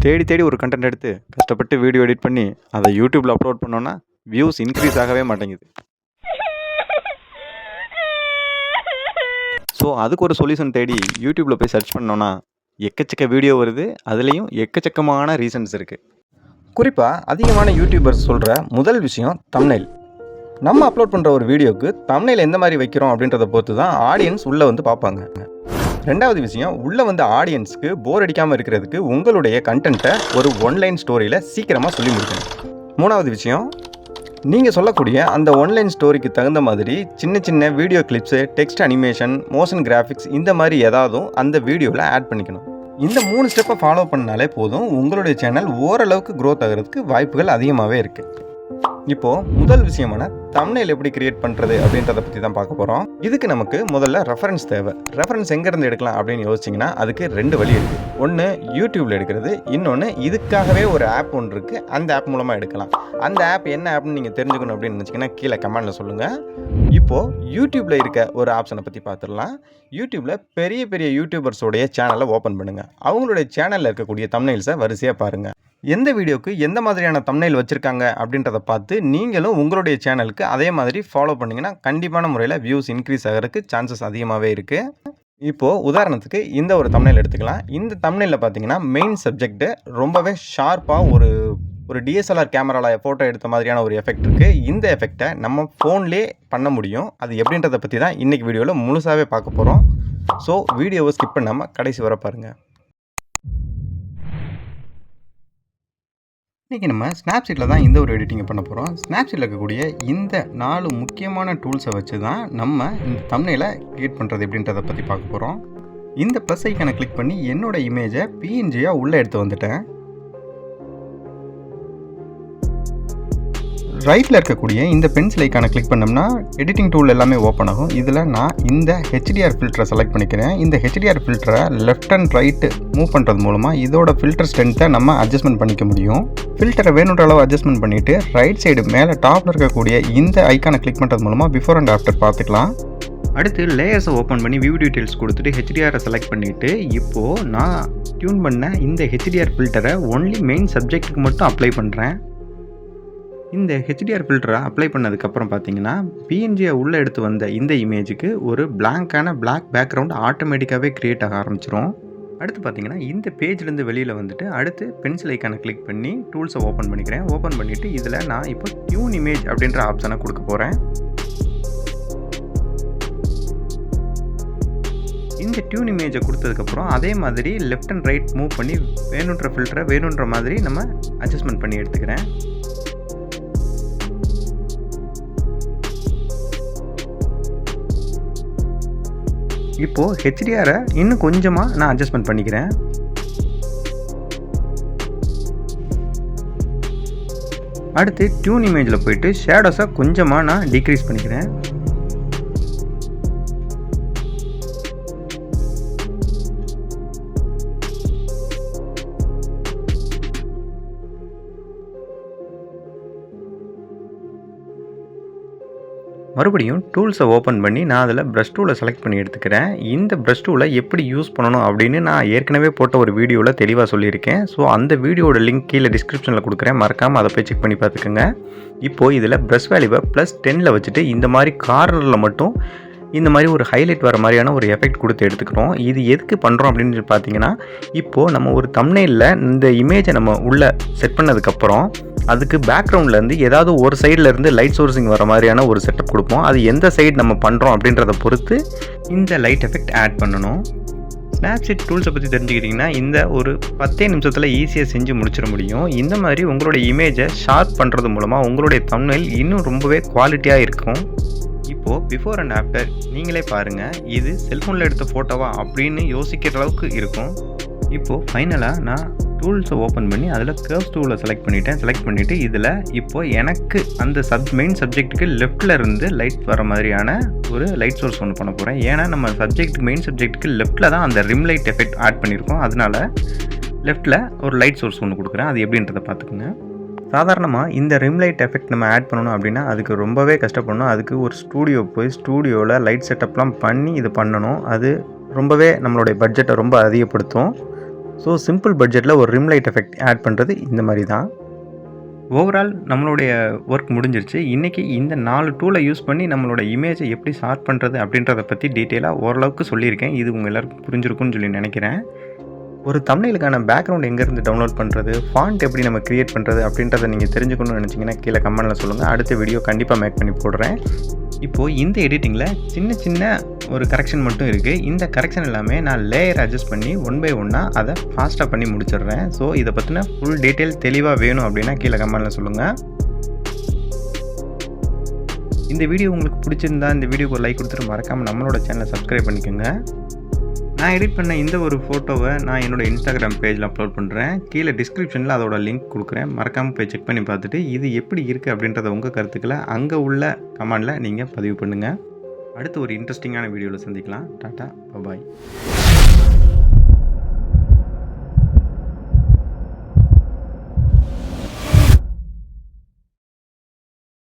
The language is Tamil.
தேடி தேடி ஒரு கண்டென்ட் எடுத்து கஷ்டப்பட்டு வீடியோ எடிட் பண்ணி அதை யூடியூப்பில் அப்லோட் பண்ணோன்னா வியூஸ் இன்க்ரீஸ் ஆகவே மாட்டேங்குது. ஸோ அதுக்கு ஒரு சொல்யூஷன் தேடி யூடியூப்பில் போய் சர்ச் பண்ணோன்னா எக்கச்சக்க வீடியோ வருது. அதுலேயும் எக்கச்சக்கமான ரீசன்ஸ் இருக்குது. குறிப்பாக அதிகமான யூடியூபர்ஸ் சொல்கிற முதல் விஷயம் தம்ப்நெயில். நம்ம அப்லோட் பண்ணுற ஒரு வீடியோவுக்கு தம்ப்நெயில் எந்த மாதிரி வைக்கிறோம் அப்படின்றத பொறுத்து தான் ஆடியன்ஸ் உள்ளே வந்து பார்ப்பாங்க. ரெண்டாவது விஷயம், உள்ளே வந்த ஆடியன்ஸ்க்கு போர் அடிக்காமல் இருக்கிறதுக்கு உங்களுடைய கண்டென்ட்டை ஒரு ஒன்லைன் ஸ்டோரியில் சீக்கிரமாக சொல்லி முடிக்கணும். மூணாவது விஷயம், நீங்கள் சொல்லக்கூடிய அந்த ஒன்லைன் ஸ்டோரிக்கு தகுந்த மாதிரி சின்ன சின்ன video clips, text animation, motion graphics இந்த மாதிரி ஏதாவதும் அந்த வீடியோவில் ஆட் பண்ணிக்கணும். இந்த 3 ஸ்டெப்பை ஃபாலோ பண்ணாலே போதும், உங்களுடைய சேனல் ஓரளவுக்கு க்ரோத் ஆகிறதுக்கு வாய்ப்புகள் அதிகமாகவே இருக்குது. இப்போது முதல் விஷயமான தம்ப்நெயில் எப்படி கிரியேட் பண்ணுறது அப்படின்றத பற்றி தான் பார்க்க போகிறோம். இதுக்கு நமக்கு முதல்ல ரெஃபரன்ஸ் தேவை. ரெஃபரன்ஸ் எங்கேருந்து எடுக்கலாம் அப்படின்னு யோசிச்சிங்கன்னா அதுக்கு 2 வழி இருக்குது. ஒன்று யூடியூப்பில் எடுக்கிறது, இன்னொன்று இதுக்காகவே ஒரு ஆப் ஒன்று இருக்குது, அந்த ஆப் மூலமாக எடுக்கலாம். அந்த ஆப் என்ன ஆப்னு நீங்கள் தெரிஞ்சுக்கணும் அப்படின்னு நினச்சிங்கன்னா கீழே கமெண்டில் சொல்லுங்கள். இப்போது யூடியூப்பில் இருக்க ஒரு ஆப்ஷனை பற்றி பார்த்துடலாம். யூடியூப்பில் பெரிய பெரிய யூடியூபர்ஸோடைய சேனலை ஓப்பன் பண்ணுங்கள். அவங்களுடைய சேனலில் இருக்கக்கூடிய தம்ப்நெயில்ஸை வரிசையாக பாருங்கள். எந்த வீடியோவுக்கு எந்த மாதிரியான தம்ப்நெயில் வச்சுருக்காங்க அப்படின்றத பார்த்து நீங்களும் உங்களுடைய சேனலுக்கு அதே மாதிரி ஃபாலோ பண்ணிங்கன்னா கண்டிப்பான முறையில் வியூஸ் இன்க்ரீஸ் ஆகிறதுக்கு சான்சஸ் அதிகமாகவே இருக்குது. இப்போது உதாரணத்துக்கு இந்த ஒரு தம்ப்நெயில் எடுத்துக்கலாம். இந்த தம்ப்நெயிலில் பார்த்தீங்கன்னா மெயின் சப்ஜெக்ட்டு ரொம்பவே ஷார்ப்பாக ஒரு டிஎஸ்எல்ஆர் கேமராவில் ஃபோட்டோ எடுத்த மாதிரியான ஒரு எஃபெக்ட் இருக்குது. இந்த எஃபெக்டை நம்ம ஃபோன்லேயே பண்ண முடியும். அது எப்படின்றத பற்றி தான் இன்றைக்கி வீடியோவில் முழுசாகவே பார்க்க போகிறோம். ஸோ வீடியோவை ஸ்கிப் பண்ணாமல் கடைசி வரை பாருங்கள். இன்றைக்கி நம்ம ஸ்னாப்சீட்டில் தான் இந்த ஒரு எடிட்டிங்கை பண்ண போகிறோம். ஸ்னாப்சீட்டில் இருக்கக்கூடிய இந்த 4 முக்கியமான டூல்ஸை வச்சு தான் நம்ம இந்த தம்ப்நெயிலை கிரியேட் பண்ணுறது எப்படின்றத பற்றி பார்க்க போகிறோம். இந்த ப்ளஸ் ஐக்கானை கிளிக் பண்ணி என்னோடய இமேஜை பிஎன்ஜியாக உள்ளே எடுத்து வந்துட்டேன். ரைட்டில் இருக்கக்கூடிய இந்த பென்சில் ஐக்கானை கிளிக் பண்ணோம்னா எடிட்டிங் டூல் எல்லாமே ஓப்பன் ஆகும். இதில் நான் இந்த ஹெச்டிஆர் ஃபில்டரை செலக்ட் பண்ணிக்கிறேன். இந்த ஹெச்டிஆர் ஃபில்டரை லெஃப்ட் அண்ட் ரைட்டு மூவ் பண்ணுறது மூலமாக இதோட ஃபில்டர் ஸ்ட்ரென்த்தை நம்ம அட்ஜஸ்ட்மெண்ட் பண்ணிக்க முடியும். ஃபில்டரை வேணுன்ற அளவு அட்ஜஸ்ட்மெண்ட் பண்ணிவிட்டு ரைட் சைடு மேலே டாப்பில் இருக்கக்கூடிய இந்த ஐக்கானை கிளிக் பண்ணுறது மூலமாக பிஃபோர் அண்ட் ஆஃப்டர் பார்த்துக்கலாம். அடுத்து லேயர்ஸை ஓப்பன் பண்ணி வியூ டீட்டெயில்ஸ் கொடுத்துட்டு ஹெச்டிஆரை செலக்ட் பண்ணிவிட்டு இப்போது நான் டியூன் பண்ண இந்த ஹெச்டிஆர் ஃபில்டரை ஒன்லி மெயின் சப்ஜெக்ட்டுக்கு மட்டும் அப்ளை பண்ணுறேன். இந்த ஹெச்டிஆர் ஃபில்டரை அப்ளை பண்ணதுக்கப்புறம் பார்த்தீங்கன்னா பிஎன்ஜியை உள்ளே எடுத்து வந்த இந்த இமேஜுக்கு ஒரு பிளாங்கான பிளாக் பேக்ரவுண்ட் ஆட்டோமேட்டிக்காகவே க்ரியேட் ஆக ஆரம்பிச்சிரும். அடுத்து பார்த்தீங்கன்னா இந்த பேஜ்லேருந்து வெளியில் வந்துட்டு அடுத்து பென்சில் ஐக்கானை கிளிக் பண்ணி டூல்ஸை ஓப்பன் பண்ணிக்கிறேன். ஓப்பன் பண்ணிவிட்டு இதில் நான் இப்போ டியூன் இமேஜ் அப்படின்ற ஆப்ஷனை கொடுக்க போகிறேன். இந்த டியூன் இமேஜை கொடுத்ததுக்கப்புறம் அதே மாதிரி லெஃப்ட் அண்ட் ரைட் மூவ் பண்ணி வேணுன்ற ஃபில்டரை வேணுன்ற மாதிரி நம்ம அட்ஜஸ்ட்மெண்ட் பண்ணி எடுத்துக்கிறேன். இப்போது ஹெச்டிஆரை இன்னும் கொஞ்சமாக நான் அட்ஜஸ்ட்மெண்ட் பண்ணிக்கிறேன். அடுத்து டியூன் இமேஜில் போயிட்டு ஷேடோஸை கொஞ்சமாக நான் டிக்ரீஸ் பண்ணிக்கிறேன். மறுபடியும் டூல்ஸை ஓப்பன் பண்ணி நான் அதில் ப்ரஷ் டூலை செலக்ட் பண்ணி எடுத்துக்கிறேன். இந்த ப்ரஷ் டூலை எப்படி யூஸ் பண்ணணும் அப்படின்னு நான் ஏற்கனவே போட்ட ஒரு வீடியோவில் தெளிவாக சொல்லியிருக்கேன். ஸோ அந்த வீடியோட லிங்க் கீழே டிஸ்கிரிப்ஷனில் கொடுக்குறேன், மறக்காமல் அதை போய் செக் பண்ணி பார்த்துக்கோங்க. இப்போது இதில் ப்ரஷ் வேல்யூவை +10 வச்சுட்டு இந்த மாதிரி கார்னரில் மட்டும் இந்த மாதிரி ஒரு ஹைலைட் வர மாதிரியான ஒரு எஃபெக்ட் கொடுத்து எடுத்துக்கிறோம். இது எதுக்கு பண்ணுறோம் அப்படின்னு பார்த்தீங்கன்னா, இப்போது நம்ம ஒரு தம்ப்நெயிலில் இந்த இமேஜை நம்ம உள்ளே செட் பண்ணதுக்கப்புறம் அதுக்கு பேக்ரவுண்ட்லேருந்து ஏதாவது ஒரு சைட்லேருந்து லைட் சோர்ஸிங் வர மாதிரியான ஒரு செட்டப் கொடுப்போம். அது எந்த சைடு நம்ம பண்ணுறோம் அப்படின்றத பொறுத்து இந்த லைட் எஃபெக்ட் ஆட் பண்ணணும். ஸ்னாப்சீட் டூல்ஸை பற்றி தெரிஞ்சுக்கிட்டிங்கன்னா இந்த ஒரு 10 நிமிஷத்தில் ஈஸியாக செஞ்சு முடிச்சிட முடியும். இந்த மாதிரி உங்களுடைய இமேஜை ஷார்ப் பண்ணுறது மூலமாக உங்களுடைய தம்ப்நெயில் இன்னும் ரொம்பவே குவாலிட்டியாக இருக்கும். இப்போது பிஃபோர் அண்ட் ஆஃப்டர் நீங்களே பாருங்கள், இது செல்ஃபோனில் எடுத்த ஃபோட்டோவா அப்படின்னு யோசிக்கிற அளவுக்கு இருக்கும். இப்போது ஃபைனலாக நான் டூல்ஸை ஓப்பன் பண்ணி அதில் கர்வ்ஸ் டூலை செலக்ட் பண்ணிவிட்டு இதில் இப்போது எனக்கு அந்த மெயின் சப்ஜெக்ட்டுக்கு லெஃப்ட்டில் இருந்து லைட் வர மாதிரியான ஒரு லைட் சோர்ஸ் ஒன்று பண்ண போகிறேன். ஏன்னா நம்ம மெயின் சப்ஜெக்ட்டுக்கு லெஃப்ட்டில் தான் அந்த ரிம் லைட் எஃபெக்ட் ஆட் பண்ணியிருக்கோம். அதனால் லெஃப்ட்டில் ஒரு லைட் சோர்ஸ் ஒன்று கொடுக்குறேன். அது எப்படின்றத பார்த்துக்குங்க. சாதாரணமாக இந்த ரிம் லைட் எஃபெக்ட் நம்ம ஆட் பண்ணணும் அப்படின்னா அதுக்கு ரொம்பவே கஷ்டப்படணும். அதுக்கு ஒரு ஸ்டூடியோ போய் ஸ்டூடியோவில் லைட் செட்டப்லாம் பண்ணி இது பண்ணணும். அது ரொம்பவே நம்மளுடைய பட்ஜெட்டை ரொம்ப அதிகப்படுத்தும். ஸோ சிம்பிள் பட்ஜெட்டில் ஒரு ரிம் லைட் எஃபெக்ட் ஆட் பண்ணுறது இந்த மாதிரி தான். ஓவரால் நம்மளுடைய ஒர்க் முடிஞ்சிருச்சு. இன்றைக்கி இந்த 4 டூலை யூஸ் பண்ணி நம்மளோட இமேஜை எப்படி ஷார்ப் பண்ணுறது அப்படின்றத பற்றி டீட்டெயிலாக ஓரளவுக்கு சொல்லியிருக்கேன். இது உங்கள் எல்லாருக்கும் புரிஞ்சிருக்கும்னு சொல்லி நினைக்கிறேன். ஒரு தம்ப்நெயிலுக்கான பேக்ரவுண்ட் எங்கேருந்து டவுன்லோட் பண்ணுறது, ஃபாண்ட் எப்படி நம்ம க்ரியேட் பண்ணுறது அப்படின்றத நீங்கள் தெரிஞ்சுக்கணும்னு நினச்சிங்கன்னா கீழே கமெண்ட்டில் சொல்லுங்கள். அடுத்த வீடியோ கண்டிப்பாக மேக் பண்ணி போடுறேன். இப்போது இந்த எடிட்டிங்கில் சின்ன ஒரு கரெக்ஷன் மட்டும் இருக்குது. இந்த கரெக்ஷன் எல்லாமே நான் லேயர் அட்ஜஸ்ட் பண்ணி 1 by 1 அதை ஃபாஸ்ட்டாக பண்ணி முடிச்சிடுறேன். ஸோ இதை பற்றின ஃபுல் டீட்டெயில் தெளிவாக வேணும் அப்படின்னா கீழே கமெண்ட்டில் சொல்லுங்கள். இந்த வீடியோ உங்களுக்கு பிடிச்சிருந்தா இந்த வீடியோக்கு ஒரு லைக் கொடுத்துட்டு மறக்காமல் நம்மளோட சேனலை சப்ஸ்கிரைப் பண்ணிக்கோங்க. நான் எடிட் பண்ண இந்த ஒரு ஃபோட்டோவை நான் என்னோடய இன்ஸ்டாகிராம் பேஜில் அப்லோட் பண்ணுறேன். கீழே டிஸ்கிரிப்ஷனில் அதோட லிங்க் கொடுக்குறேன். மறக்காமல் போய் செக் பண்ணி பார்த்துட்டு இது எப்படி இருக்குது அப்படின்றத உங்கள் கருத்துக்களை அங்கே உள்ள கமெண்டில் நீங்கள் பதிவு பண்ணுங்கள். அடுத்து ஒரு இன்ட்ரெஸ்டிங்கான வீடியோவில் சந்திக்கலாம். டாட்டா, பாய்.